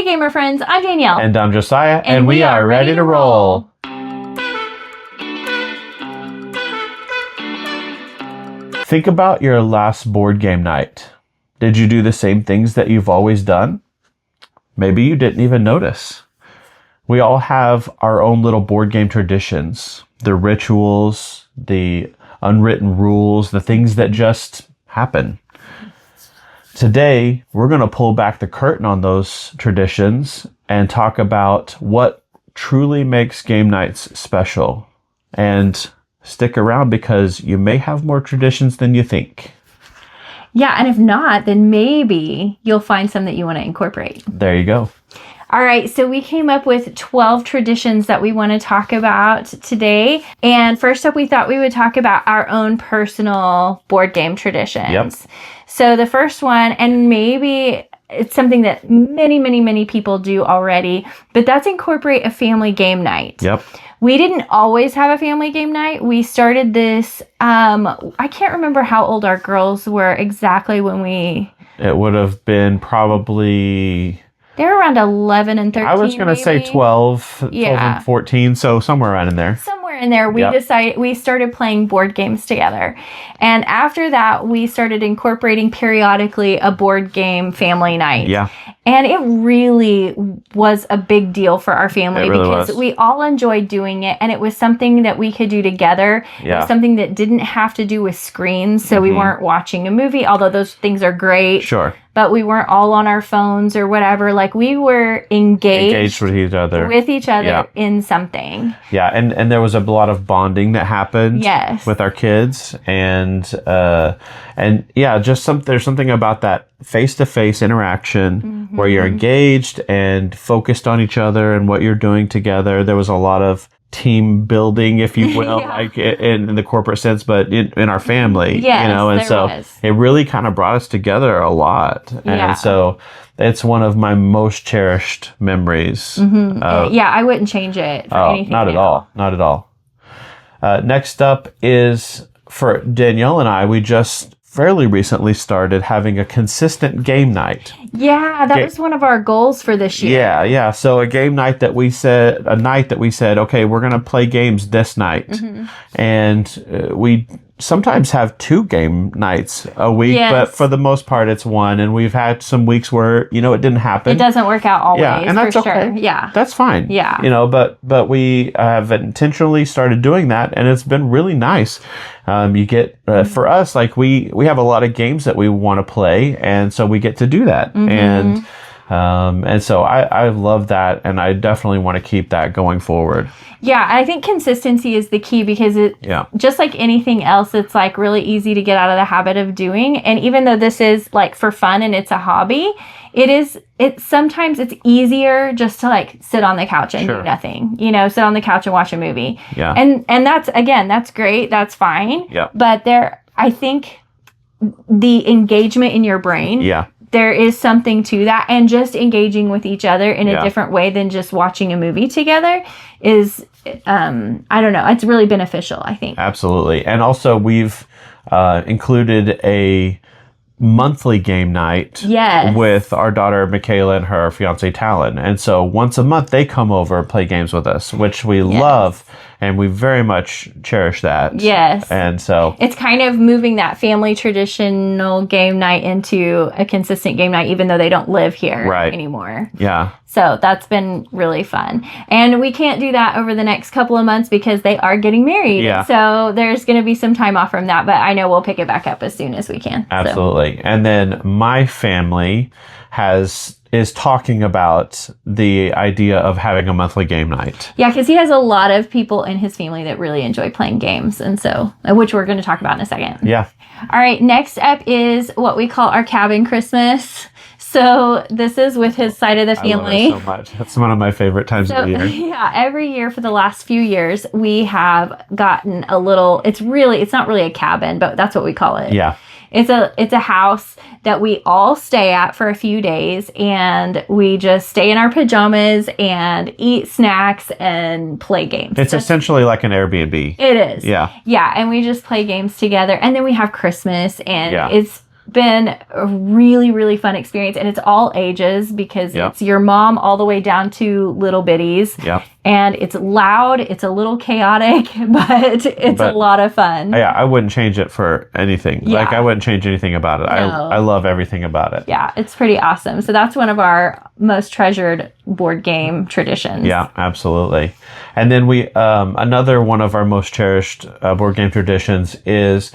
Hey, gamer friends, I'm Danielle. And I'm Josiah, and we are ready to roll. Think about your last board game night. Did you do the same things that you've always done? Maybe you didn't even notice. We all have our own little board game traditions, the rituals, the unwritten rules, the things that just happen. Today, we're going to pull back the curtain on those traditions and talk about what truly makes game nights special. And stick around because you may have more traditions than you think. Yeah, and if not, then maybe you'll find some that you want to incorporate. There you go. All right, so we came up with 12 traditions that we want to talk about today. And first up, we thought we would talk about our own personal board game traditions. Yep. So the first one, and maybe it's something that many people do already, but that's incorporate a family game night. Yep. We didn't always have a family game night. We started this, I can't remember how old our girls were exactly when we... It would have been probably... They were around 11 and 13. I was going to say 12 and 14, so somewhere around in there. Somewhere in there, we started playing board games together. And after that, we started incorporating periodically a board game family night. Yeah. And it really was a big deal for our family because we all enjoyed doing it. And it was something that we could do together. Yeah. It was something that didn't have to do with screens. So we weren't watching a movie, although those things are great. Sure. But we weren't all on our phones or whatever. Like, we were engaged with each other. In something. Yeah, and there was a lot of bonding that happened with our kids. And yeah, just there's something about that face-to-face interaction where you're engaged and focused on each other and what you're doing together. There was a lot of team building, if you will, like in the corporate sense, but in our family, and so it really kind of brought us together a lot. And so it's one of my most cherished memories. I wouldn't change it for anything. Not at all. Next up is for Danielle and I, we just fairly recently started having a consistent game night. Yeah, that was one of our goals for this year. Yeah. So a night that we said, okay, we're going to play games this night. And we sometimes have 2 game nights a week, but for the most part, it's 1. And we've had some weeks where, it didn't happen. It doesn't work out always, and that's for okay. sure. Yeah. That's fine. Yeah. But we have intentionally started doing that, and it's been really nice. You get, for us, like we have a lot of games that we want to play, and so we get to do that. And so I love that, and I definitely want to keep that going forward. Yeah, I think consistency is the key because just like anything else, it's like really easy to get out of the habit of doing. And even though this is like for fun and it's a hobby, sometimes it's easier just to like sit on the couch and do nothing, sit on the couch and watch a movie. Yeah. And that's great. That's fine. Yeah. But I think the engagement in your brain. Yeah. There is something to that, and just engaging with each other in a different way than just watching a movie together is, I don't know, it's really beneficial, I think. Absolutely. And also we've included a monthly game night with our daughter Michaela and her fiance Talon. And so once a month they come over and play games with us, which we love, and we very much cherish that. Yes. And so it's kind of moving that family traditional game night into a consistent game night, even though they don't live here anymore. Yeah. So that's been really fun. And we can't do that over the next couple of months because they are getting married. Yeah. So there's going to be some time off from that, but I know we'll pick it back up as soon as we can. Absolutely. So. And then my family is talking about the idea of having a monthly game night. Yeah, because he has a lot of people in his family that really enjoy playing games, and so which we're going to talk about in a second. Yeah. All right, next up is what we call our cabin Christmas. So this is with his side of the family. I love it so much. That's one of my favorite times of the year. Yeah, every year for the last few years, we have gotten a little, it's not really a cabin, but that's what we call it. Yeah. It's a house that we all stay at for a few days, and we just stay in our pajamas and eat snacks and play games. It's essentially like an Airbnb. It is. Yeah. Yeah, and we just play games together, and then we have Christmas, and it's been a really, really fun experience. And it's all ages because it's your mom all the way down to little bitties. Yep. And it's loud. It's a little chaotic, but it's a lot of fun. Yeah, I wouldn't change it for anything. Yeah. Like, I wouldn't change anything about it. No. I love everything about it. Yeah, it's pretty awesome. So that's one of our most treasured board game traditions. Yeah, absolutely. And then we, another one of our most cherished board game traditions is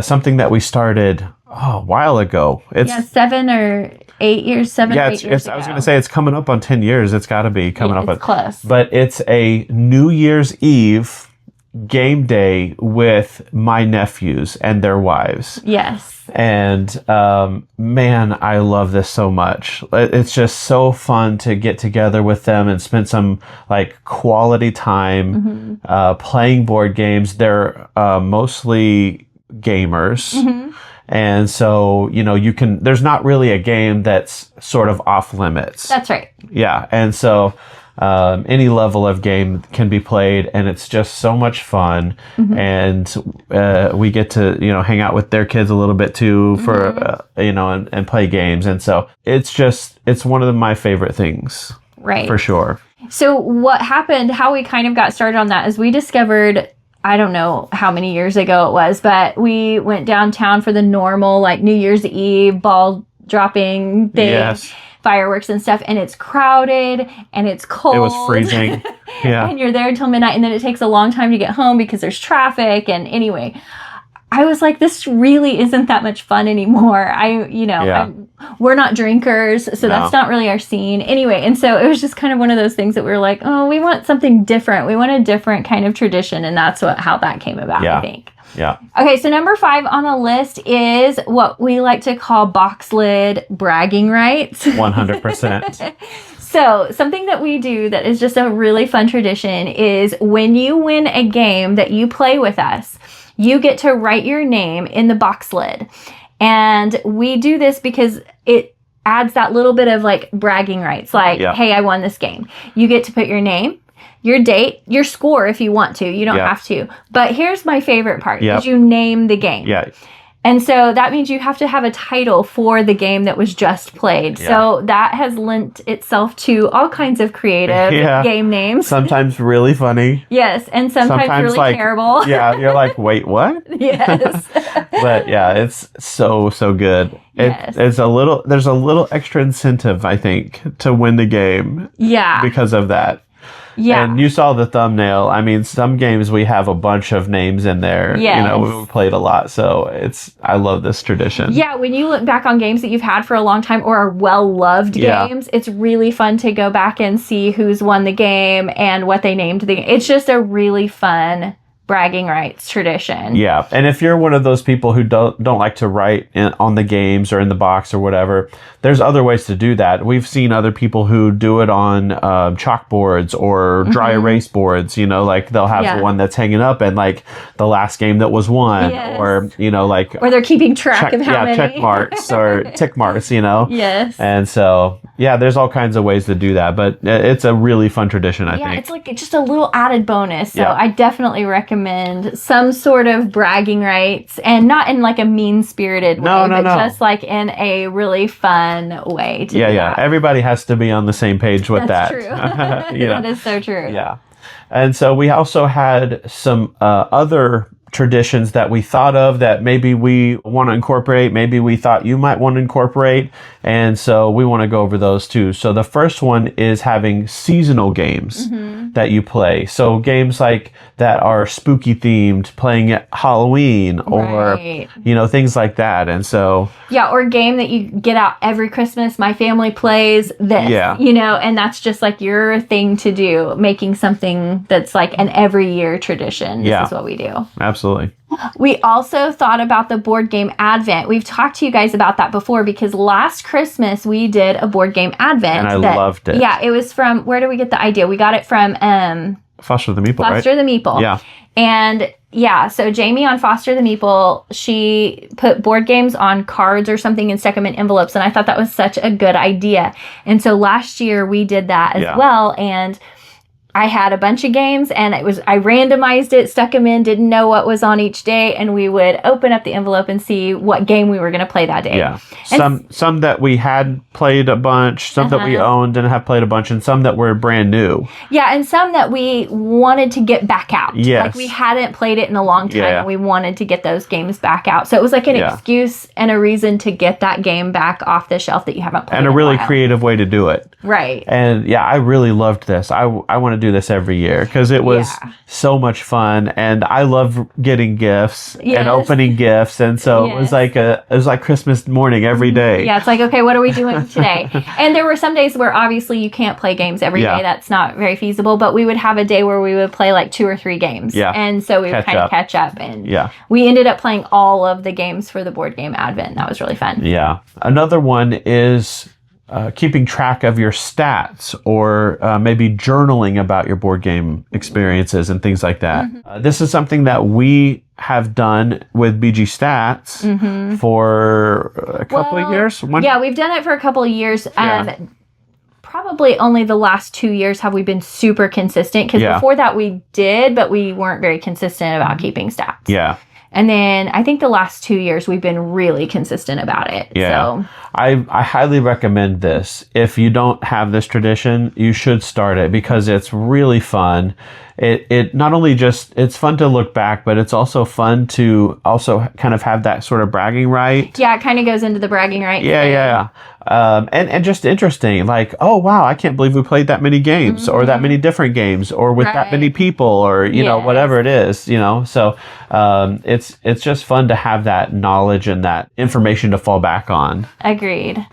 something that we started a while ago. It's 7 or 8 years, 7 or 8 years ago. I was going to say it's coming up on 10 years. It's got to be coming up. It's close. But it's a New Year's Eve game day with my nephews and their wives. Yes. And man, I love this so much. It's just so fun to get together with them and spend some like quality time playing board games. They're mostly gamers. And so, you know, there's not really a game that's sort of off limits. That's right. Yeah. And so any level of game can be played, and it's just so much fun. And we get to, you know, hang out with their kids a little bit too for, you know, and play games. And so it's one of my favorite things. Right. For sure. So what happened, how we kind of got started on that is we discovered, I don't know how many years ago it was, but we went downtown for the normal, like, New Year's Eve ball dropping thing. Yes. Fireworks and stuff, and it's crowded and it's cold. It was freezing. Yeah. And you're there until midnight, and then it takes a long time to get home because there's traffic. And anyway, I was like, this really isn't that much fun anymore. We're not drinkers, so that's not really our scene. Anyway, and so it was just kind of one of those things that we were like, oh, we want something different. We want a different kind of tradition, and that's how that came about, I think. Yeah. Okay, so number 5 on the list is what we like to call box lid bragging rights. 100%. So something that we do that is just a really fun tradition is when you win a game that you play with us, you get to write your name in the box lid. And we do this because it adds that little bit of like bragging rights. Like, hey, I won this game. You get to put your name, your date, your score if you want to. You don't have to. But here's my favorite part is you name the game. Yeah. And so that means you have to have a title for the game that was just played. Yeah. So that has lent itself to all kinds of creative game names. Sometimes really funny. Yes, and sometimes really like, terrible. Yeah, you're like, wait, what? Yes. But yeah, it's so good. There's a little extra incentive, I think, to win the game. Yeah. Because of that. Yeah. And you saw the thumbnail. I mean, some games we have a bunch of names in there. Yes. You know, we've played a lot. So I love this tradition. Yeah. When you look back on games that you've had for a long time or are well-loved games, it's really fun to go back and see who's won the game and what they named the game. It's just a really fun bragging rights tradition. Yeah. And if you're one of those people who don't like to write on the games or in the box or whatever, there's other ways to do that. We've seen other people who do it on chalkboards or dry erase boards, you know, like they'll have one that's hanging up and like the last game that was won or, you know, like... Or they're keeping track of how many. Check marks or tick marks, you know? Yes. And so, yeah, there's all kinds of ways to do that, but it's a really fun tradition, I think. Yeah, it's like just a little added bonus. So I definitely recommend some sort of bragging rights, and not in like a mean-spirited way, but just like in a really fun way to do that. Everybody has to be on the same page with That's that. True. That is so true. Yeah. And so we also had some other traditions that we thought of that maybe we want to incorporate, maybe we thought you might want to incorporate, and so we want to go over those too. So the first one is having seasonal games that you play. So games like that are spooky themed, playing at Halloween or you know, things like that. And so or a game that you get out every Christmas. My family plays this, you know, and that's just like your thing to do, making something that's like an every year tradition. This is what we do. Absolutely. We also thought about the board game advent. We've talked to you guys about that before because last Christmas we did a board game advent. And I loved it. Yeah, it was from, where did we get the idea? We got it from Foster the Meeple, Foster the Meeple. Yeah. And so Jamie on Foster the Meeple, she put board games on cards or something and stuck them in envelopes. And I thought that was such a good idea. And so last year we did that as well. And I had a bunch of games, and I randomized it, stuck them in, didn't know what was on each day, and we would open up the envelope and see what game we were going to play that day. Yeah. Some that we had played a bunch, some that we owned and have played a bunch, and some that were brand new. Yeah, and some that we wanted to get back out. Yes. Like we hadn't played it in a long time, and we wanted to get those games back out. So it was like an excuse and a reason to get that game back off the shelf that you haven't played. And a really creative way to do it. Right. And yeah, I really loved this. I want to do this every year because it was so much fun, and I love getting gifts and opening gifts, and so it was like Christmas morning every day. Yeah, it's like, okay, what are we doing today? And there were some days where obviously you can't play games every day. That's not very feasible, but we would have a day where we would play like 2 or 3 games. Yeah. And so we would kind of catch up, and we ended up playing all of the games for the board game Advent. That was really fun. Yeah. Another one is keeping track of your stats, or maybe journaling about your board game experiences and things like that. This is something that we have done with BG Stats for a couple of years. Yeah, we've done it for a couple of years. Probably only the last 2 years have we been super consistent, because before that we did, but we weren't very consistent about keeping stats. Yeah. And then I think the last 2 years we've been really consistent about it. Yeah. So I highly recommend this. If you don't have this tradition, you should start it, because it's really fun. It not only just, it's fun to look back, but it's also fun to also kind of have that sort of bragging right. Yeah, it kind of goes into the bragging right. Yeah. And just interesting, like, oh wow, I can't believe we played that many games, or that many different games, or with that many people, or you know, whatever it is, you know. So it's just fun to have that knowledge and that information to fall back on. Agreed.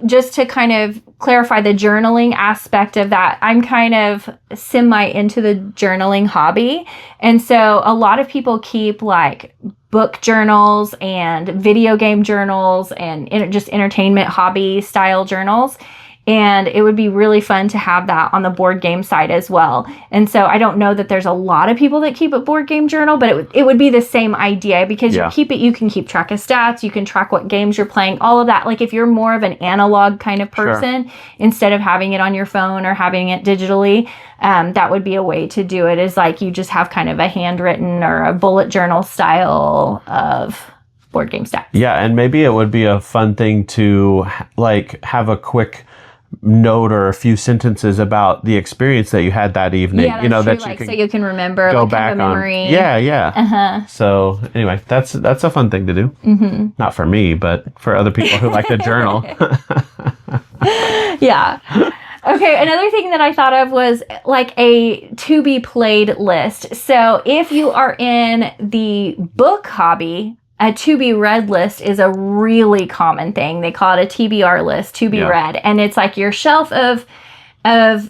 Just to kind of clarify the journaling aspect of that, I'm kind of semi into the journaling hobby, and so a lot of people keep like book journals and video game journals and just entertainment hobby style journals. And it would be really fun to have that on the board game side as well. And so I don't know that there's a lot of people that keep a board game journal, but it would be the same idea, because you can keep track of stats, you can track what games you're playing, all of that. Like if you're more of an analog kind of person, instead of having it on your phone or having it digitally, that would be a way to do it, is like you just have kind of a handwritten or a bullet journal style of board game stats. Yeah, and maybe it would be a fun thing to like have a quick note or a few sentences about the experience that you had that evening. Yeah, that's true. So you can remember, go like, back kind of memory. on. Yeah. So anyway, that's a fun thing to do. Not for me, but for other people who like to journal. Yeah. Okay, another thing that I thought of was like a to be played list. So if you are in the book hobby, a to be read list is a really common thing. They call it a TBR list, to be read. And it's like your shelf of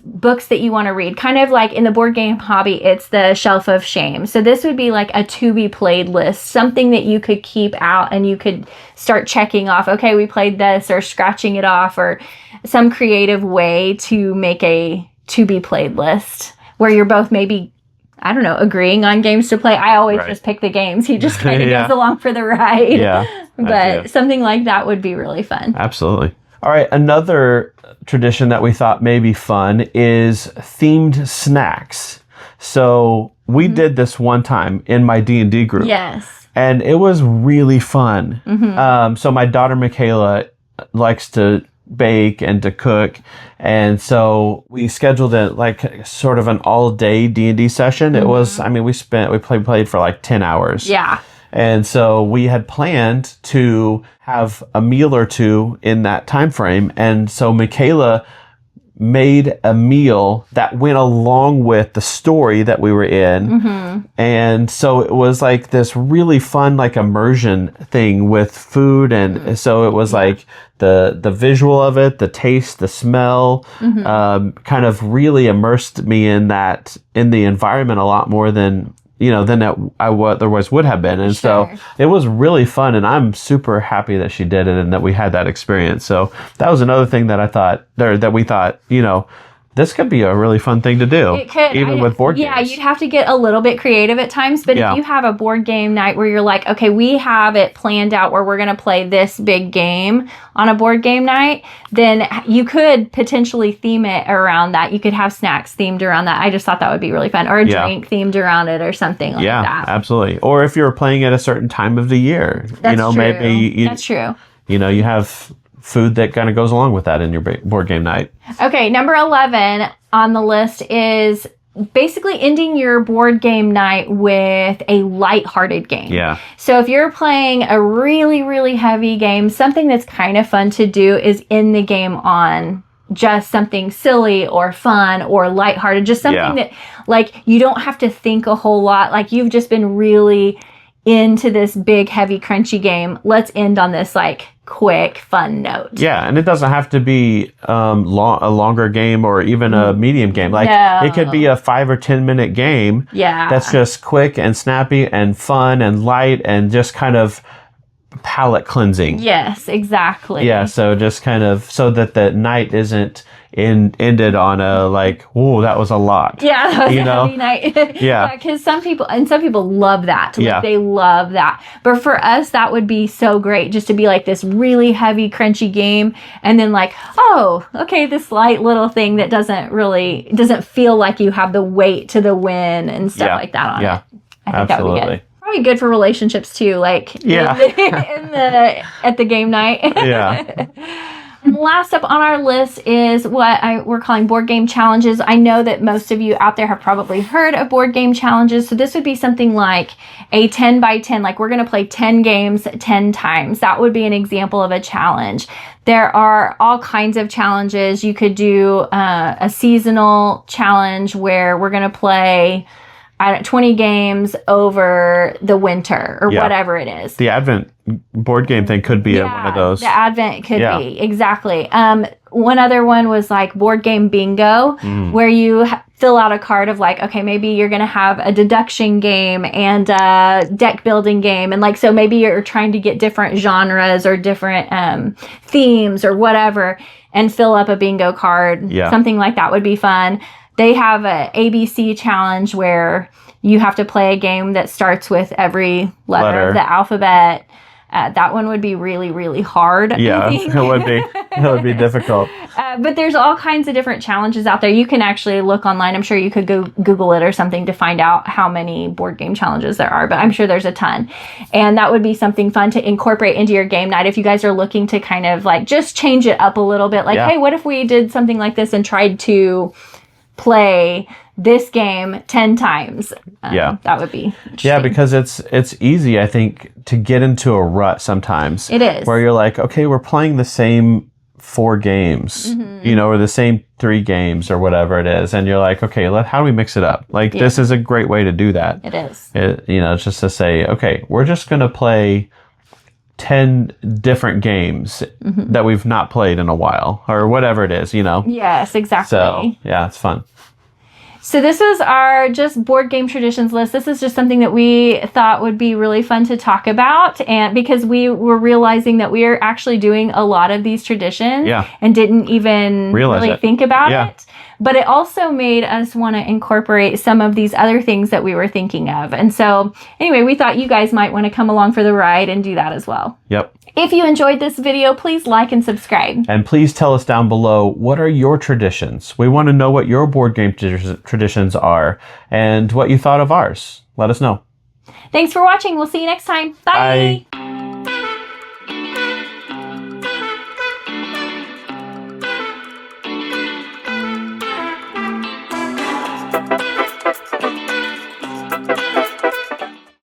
books that you want to read. Kind of like in the board game hobby, it's the shelf of shame. So this would be like a to be played list, something that you could keep out and you could start checking off, okay, we played this, or scratching it off, or some creative way to make a to be played list where you're both maybe, I don't know, agreeing on games to play. I always just pick the games. He just kind of goes along for the ride. Yeah. But something like that would be really fun. Absolutely. All right. Another tradition that we thought may be fun is themed snacks. So we did this one time in my D&D group. Yes. And it was really fun. So my daughter, Michaela, likes to bake and to cook, and so we scheduled it like sort of an all-day D&D session. It was, I mean, we played for like 10 hours. Yeah. And so we had planned to have a meal or two in that time frame, and so Michaela made a meal that went along with the story that we were in. And so it was like this really fun, like immersion thing with food. And so it was like the visual of it, the taste, the smell, kind of really immersed me in the environment a lot more than I otherwise would have been. And so it was really fun, and I'm super happy that she did it and that we had that experience. So that was another thing that we thought, this could be a really fun thing to do. It could. Even with board games. Yeah, you'd have to get a little bit creative at times. But if you have a board game night where you're like, okay, we have it planned out where we're going to play this big game on a board game night, then you could potentially theme it around that. You could have snacks themed around that. I just thought that would be really fun. Or a drink themed around it or something like that. Yeah, absolutely. Or if you're playing at a certain time of the year. That's true. Maybe that's true. You have food that kind of goes along with that in your board game night. Okay, number 11 on the list is basically ending your board game night with a lighthearted game. Yeah. So if you're playing a really, really heavy game, something that's kind of fun to do is end the game on just something silly or fun or lighthearted, just something that like you don't have to think a whole lot. Like you've just been really into this big, heavy, crunchy game. Let's end on this like quick, fun note. Yeah, and it doesn't have to be a longer game or even a medium game. Like it could be a 5 or 10 minute game. Yeah, that's just quick and snappy and fun and light and just kind of palate cleansing. Yes, exactly. Yeah, so just kind of so that the night isn't ended on a like, oh, that was a lot. Yeah, that was a heavy night. Yeah, because some people love that. Like, they love that. But for us, that would be so great just to be like this really heavy, crunchy game, and then like, oh, okay, this light little thing that doesn't feel like you have the weight to the win and stuff like that on it. I think that would be good. Probably good for relationships too, like at the game night. Yeah. Last up on our list is what we're calling board game challenges. I know that most of you out there have probably heard of board game challenges. So this would be something like a 10 by 10, like we're going to play 10 games 10 times. That would be an example of a challenge. There are all kinds of challenges. You could do a seasonal challenge where we're going to play 20 games over the winter or whatever it is. The Advent board game thing could be one of those. The Advent could be. Exactly. One other one was like board game bingo, where you fill out a card of like, okay, maybe you're going to have a deduction game and a deck building game. And like, so maybe you're trying to get different genres or different themes or whatever and fill up a bingo card. Yeah. Something like that would be fun. They have a ABC challenge where you have to play a game that starts with every letter of the alphabet. That one would be really, really hard. Yeah, it would be. It would be difficult. But there's all kinds of different challenges out there. You can actually look online. I'm sure you could go Google it or something to find out how many board game challenges there are. But I'm sure there's a ton. And that would be something fun to incorporate into your game night if you guys are looking to kind of like just change it up a little bit. Like, hey, what if we did something like this and tried to play this game 10 times. That would be interesting. Yeah, because it's easy, I think, to get into a rut sometimes. It is. Where you're like, okay, we're playing the same 4 games, or the same 3 games or whatever it is. And you're like, okay, how do we mix it up? Like, this is a great way to do that. It is. It's just to say, okay, we're just going to play 10 different games that we've not played in a while or whatever it is, Yes, exactly. So, yeah, it's fun. So this was our just board game traditions list. This is just something that we thought would be really fun to talk about. And because we were realizing that we are actually doing a lot of these traditions and didn't even really think about it. But it also made us want to incorporate some of these other things that we were thinking of. And so anyway, we thought you guys might want to come along for the ride and do that as well. Yep. If you enjoyed this video, please like and subscribe. And please tell us down below, what are your traditions? We want to know what your board game traditions are and what you thought of ours. Let us know. Thanks for watching. We'll see you next time. Bye. Bye.